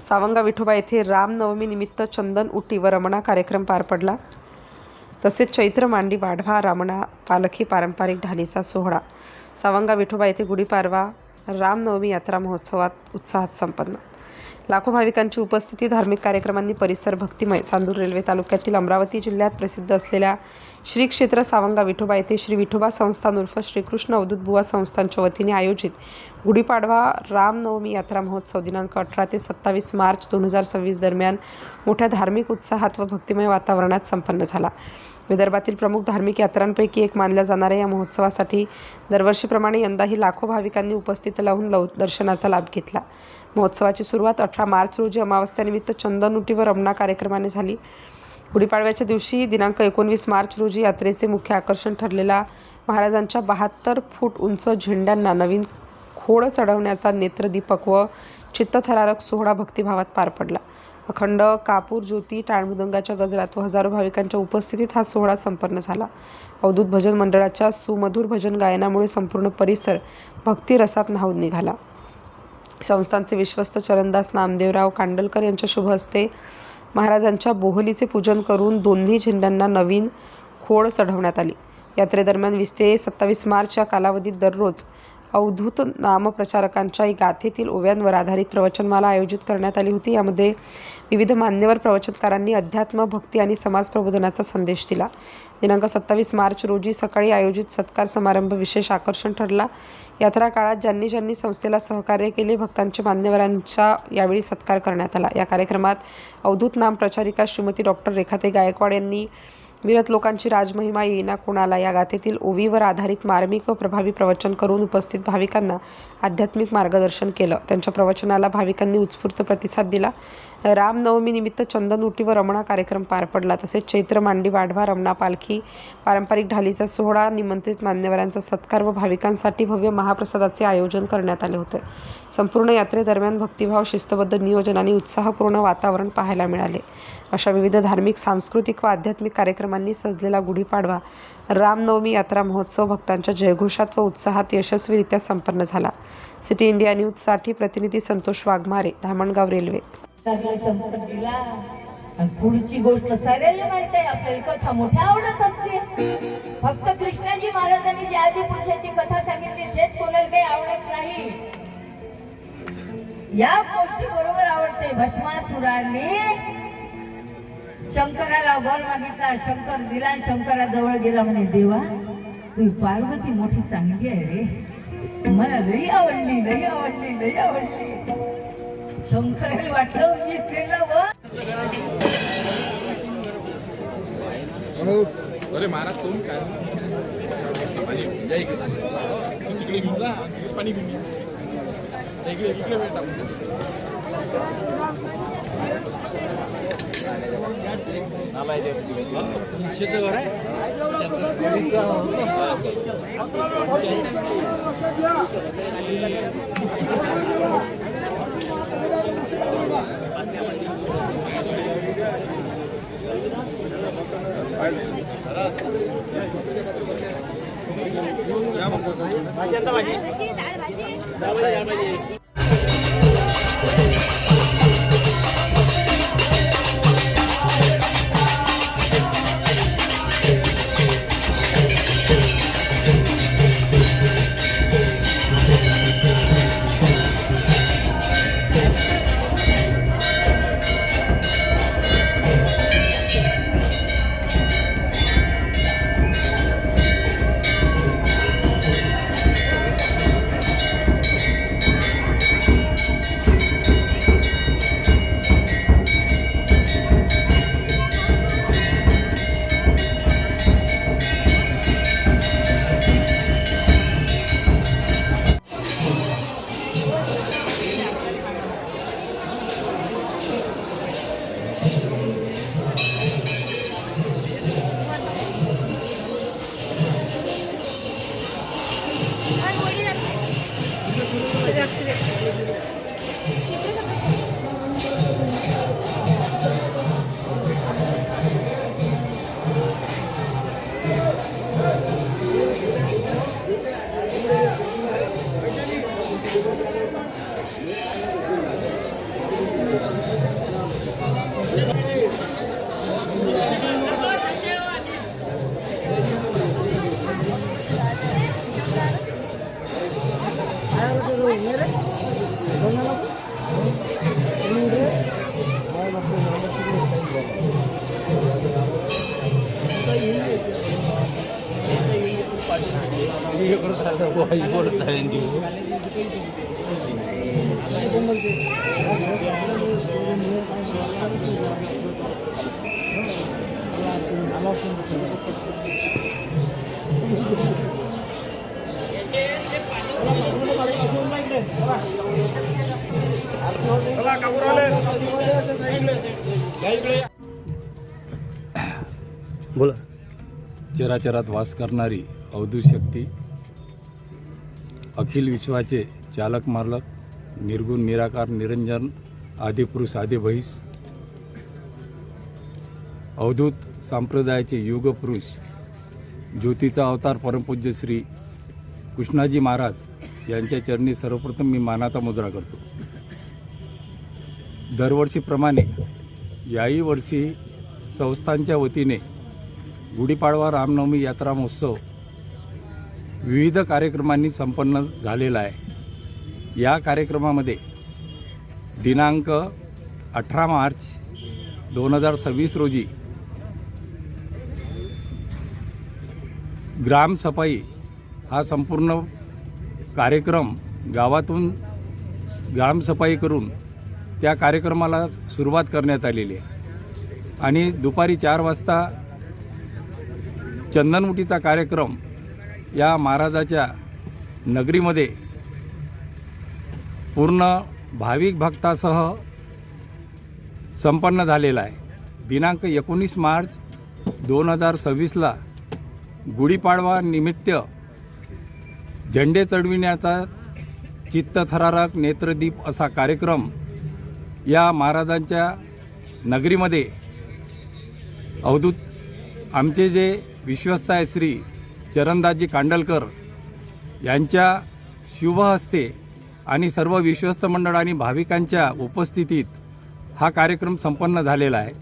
सावंगा विठोबा येथे रामनवमी निमित्त चंदन उटी व रमणा कार्यक्रम पार पडला। तसेच चैत्र मांडी वाढवा रमणा पालखी पारंपरिक ढालीचा सोहळा सावंगा विठोबा येथे गुढीपाडवा रामनवमी यात्रा महोत्सवात उत्साहात संपन्न। लाखो भाविकांची उपस्थिती, धार्मिक कार्यक्रमांनी परिसर भक्तिमय। चांदूर रेल्वे तालुक्यातील अमरावती जिल्ह्यात प्रसिद्ध असलेल्या श्री क्षेत्र सावंगा विठोबा येथे श्री विठोबा संस्थान उर्फ श्रीकृष्ण अवधूत बुवा संस्थानच्या वतीने आयोजित गुढीपाडवा रामनवमी यात्रा महोत्सव दिनांक 18 ते 27 मार्च 2026 दरम्यान मोठ्या धार्मिक उत्साहात व भक्तिमय वातावरणात संपन्न झाला। विदर्भातील प्रमुख धार्मिक यात्रांपैकी एक मानल्या जाणाऱ्या या महोत्सवासाठी दरवर्षीप्रमाणे यंदाही लाखो भाविकांनी उपस्थिती लावून दर्शनाचा लाभ घेतला। महोत्सवाची सुरुवात 18 मार्च रोजी अमावस्यानिमित्त चंदन उटी व रमणा कार्यक्रमाने झाली। गुढीपाडव्याच्या दिवशी दिनांक 19 मार्च रोजी यात्रेचे मुख्य आकर्षण ठरलेला महाराजांच्या 72 फूट उंच झेंड्यांना नवीन खोड चढवण्याचा नेत्रदीपक व चित्तथरारक सोहळा भक्तिभावात पार पडला। अखंड कापूर ज्योती, टाळमृदंगाच्या गजरात व हजारो भाविकांच्या उपस्थितीत हा सोहळा संपन्न झाला। अवधूत भजन मंडळाच्या सुमधुर भजन गायनामुळे संपूर्ण परिसर भक्तिरसात न्हाऊन निघाला। संस्थानचे विश्वस्त चरणदास नामदेवराव कांडलकर यांच्या शुभ हस्ते महाराजांच्या बोहलीचे पूजन करून दोन्ही झेंड्यांना नवीन खोड चढवण्यात आली। यात्रेदरम्यान 20 ते 27 मार्च या कालावधीत दररोज अवधूत नामप्रचारकांच्या गाथेतील ओव्यांवर आधारित प्रवचनमाला आयोजित करण्यात आली होती। यामध्ये विविध मान्यवर प्रवचनकारांनी अध्यात्म, भक्ती आणि समाज प्रबोधनाचा संदेश दिला। दिनांक 27 मार्च रोजी सकाळी आयोजित सत्कार समारंभ विशेष आकर्षण ठरला। यात्रा काळात ज्यांनी संस्थेला सहकार्य केले, भक्तांचे मान्यवरांचा यावेळी सत्कार करण्यात आला। या कार्यक्रमात अवधूत नाम प्रचारिका श्रीमती डॉक्टर रेखाताई गायकवाड यांनी विरत लोकांची राजमहिमा येईना कोणाला या गाथेतील ओवीवर आधारित मार्मिक व प्रभावी प्रवचन करून उपस्थित भाविकांना आध्यात्मिक मार्गदर्शन केलं। त्यांच्या प्रवचनाला भाविकांनी उत्स्फूर्त प्रतिसाद दिला। रामनवमी निमित्त चंदन उटी व रमणा कार्यक्रम पार पडला। तसेच चैत्र मांडी वाढवा रमणा पालखी पारंपरिक ढालीचा सोहळा, निमंत्रित मान्यवरांचा सत्कार व भाविकांसाठी भव्य महाप्रसादाचे आयोजन करण्यात आले होते। संपूर्ण यात्रेदरम्यान भक्तिभाव, शिस्तबद्ध नियोजन आणि उत्साहपूर्ण वातावरण पाहायला मिळाले। अशा विविध धार्मिक, सांस्कृतिक व आध्यात्मिक कार्यक्रमांनी सजलेला गुढीपाडवा रामनवमी यात्रा महोत्सव भक्तांच्या जयघोषात व उत्साहात यशस्वीरित्या संपन्न झाला। सिटी इंडिया न्यूजसाठी प्रतिनिधी संतोष वाघमारे, धामणगाव रेल्वे। पुढची गोष्ट सगळ्यांना माहित आहे, आपल्याला कथा मोठ्या आवडत असते। फक्त कृष्णाजी महाराजांनी जी आदी पुरुषाची कथा सांगितली तेच कोणाला काही आवडत नाही। या गोष्टी बरोबर आवडते। भस्मासुराने शंकराला वर मागितला, शंकर दिला, शंकराजवळ गेला, म्हणे देवा तुझी पार्वती मोठी चांगली आहे रे, मला लई आवडली, लई आवडली, लई आवडली। शंकराला वाटलं मी केलं व अरे महाराज तुम्ही काय तिकडे घेऊन जा, पाणी घेऊन या, इकडे इकडे भेटा। बोला. चराचरात वास करणारी अवधूत शक्ती, अखिल विश्वाचे चालक मालक, निर्गुण निराकार निरंजन, आदिपुरुष आदिभैस, अवधूत संप्रदायाचे युगपुरुष, ज्योतीचा अवतार परमपूज्य श्री कृष्णाजी महाराज यांच्या चरणी सर्वप्रथम मी मानाचा मुजरा करतो. दरवर्षीप्रमाणे याही वर्षी संस्थांच्या वतीने गुढीपाडवा रामनवमी यात्रा महोत्सव विविध कार्यक्रमांनी संपन्न झालेला आहे. या कार्यक्रमामध्ये दिनांक 18 मार्च 2026 रोजी ग्रामसफाई हा संपूर्ण कार्यक्रम गावातून ग्रामसफाई करून त्या कार्यक्रमाला सुरुवात करण्यात आलेली आहे आणि दुपारी 4 वाजता चंदनमुठीचा कार्यक्रम या महाराजाच्या नगरीमध्ये पूर्ण भाविक भक्तासह संपन्न झालेला आहे. दिनांक 19 मार्च 2026ला गुढीपाडवा निमित्त झेंडे चढविण्याचा चित्तथरारक नेत्रदीप असा कार्यक्रम या महाराजांच्या नगरीमध्ये अवधूत आमचे जे विश्वस्त आहे श्री चरणदासजी कांडलकर यांच्या शुभ हस्ते आणि सर्व विश्वस्त मंडळ आणि भाविकांच्या उपस्थितीत हा कार्यक्रम संपन्न झालेला आहे.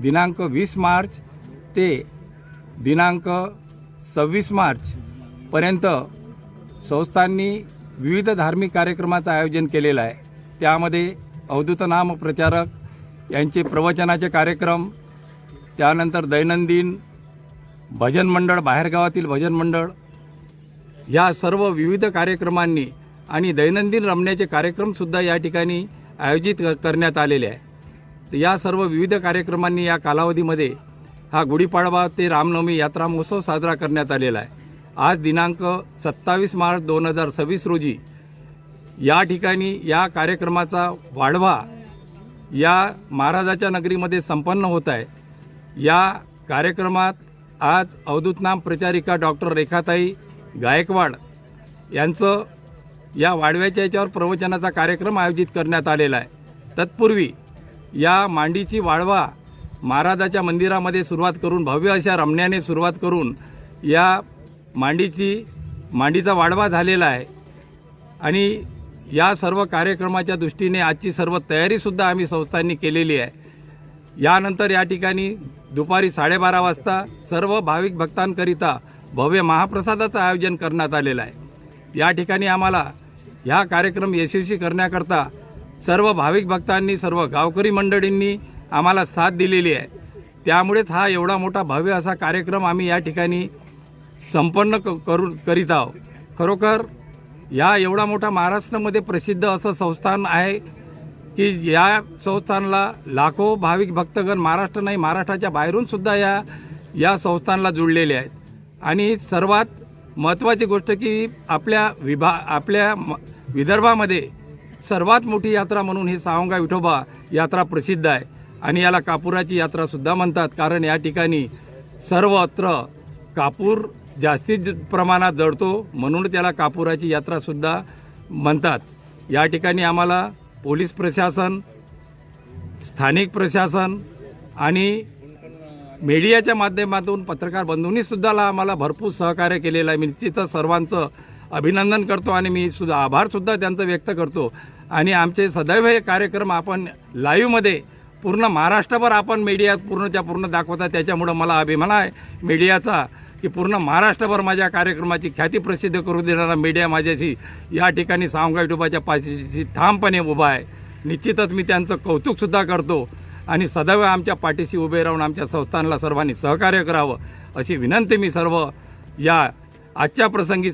दिनांक 20 मार्च ते दिनांक 26 मार्चपर्यंत संस्थांनी विविध धार्मिक कार्यक्रमाचं आयोजन केलेलं आहे. त्यामध्ये अवधूत नाम प्रचारक यांचे प्रवचनाचे कार्यक्रम, त्यानंतर दैनंदिन भजन मंडळ, बाहेरगावातील भजन मंडळ, या सर्व विविध कार्यक्रमांनी आणि दैनंदिन रमण्याचे कार्यक्रमसुद्धा या ठिकाणी आयोजित करण्यात आलेले आहे. तर या सर्व विविध कार्यक्रमांनी या कालावधीमध्ये हा गुढीपाडवा ते रामनवमी यात्रा महोत्सव साजरा करण्यात आलेला आहे. आज दिनांक 27 मार्च 2026 रोजी या ठिकाणी या कार्यक्रमाचा वाढवा या महाराजाच्या नगरीमध्ये संपन्न होत आहे. या कार्यक्रमात आज अवधूत नाम प्रचारिका डॉक्टर रेखाताई गायकवाड यांचं या वाढव्याच्या याच्यावर प्रवचनाचा कार्यक्रम आयोजित करण्यात आलेला आहे. तत्पूर्वी या मांडीची वाढवा महाराजाच्या मंदिरामध्ये सुरुवात करून भव्य अशा रमण्याने सुरुवात करून या मांडीचा वाढवा झालेला आहे आणि या सर्व कार्यक्रमाच्या दृष्टीने आजची सर्व तयारीसुद्धा आम्ही संस्थांनी केलेली आहे. यानंतर या ठिकाणी दुपारी 12:30 वाजता सर्व भाविक भक्तांकरिता भव्य महाप्रसादाचं आयोजन करण्यात आलेलं आहे. या ठिकाणी आम्हाला ह्या कार्यक्रम यशस्वी करण्याकरता सर्व भाविक भक्तांनी, सर्व गावकरी मंडळींनी आम्हाला साथ दिलेली आहे. त्यामुळेच हा एवढा मोठा भव्य असा कार्यक्रम आम्ही या ठिकाणी संपन्न करीत आहोत. खरोखर या एवढा मोठा महाराष्ट्रामध्ये प्रसिद्ध असं संस्थान आहे की या संस्थानला लाखो भाविक भक्तगण महाराष्ट्र नाही महाराष्ट्राच्या बाहेरूनसुद्धा या संस्थानला जुळलेले आहेत. आणि सर्वात महत्त्वाची गोष्ट की आपल्या विदर्भामध्ये सर्वात मोठी यात्रा म्हणून ही सावंगा विठोबा यात्रा प्रसिद्ध आहे आणि याला कापुराची यात्रासुद्धा म्हणतात. कारण या ठिकाणी सर्वत्र कापूर जास्तीत प्रमाणात जळतो म्हणून त्याला कापुराची यात्रासुद्धा म्हणतात. या ठिकाणी आम्हाला पोलीस प्रशासन, स्थानिक प्रशासन आणि मीडियाच्या माध्यमातून पत्रकार बंधूंनीसुद्धा आम्हाला भरपूर सहकार्य केलेलं आहे. मी निश्चितच सर्वांचं अभिनंदन करतो आणि मी सुद्धा आभारसुद्धा त्यांचं व्यक्त करतो. आणि आमचे सदैव हे कार्यक्रम आपण लाईव्हमध्ये पूर्ण महाराष्ट्रभर आपण मीडियात पूर्णच्या पूर्ण दाखवता. त्याच्यामुळं मला अभिमान आहे मीडियाचा की पूर्ण महाराष्ट्रभर माझ्या कार्यक्रमाची ख्याती प्रसिद्ध करू देणारा मीडिया माझ्याशी या ठिकाणी सावंगा विठोबाच्या पाठीशी ठामपणे उभा आहे. निश्चितच मी त्यांचं कौतुकसुद्धा करतो आणि सदैव आमच्या पाठीशी उभे राहून आमच्या संस्थानला सर्वांनी सहकार्य करावं अशी विनंती मी सर्व या आजच्या प्रसंगी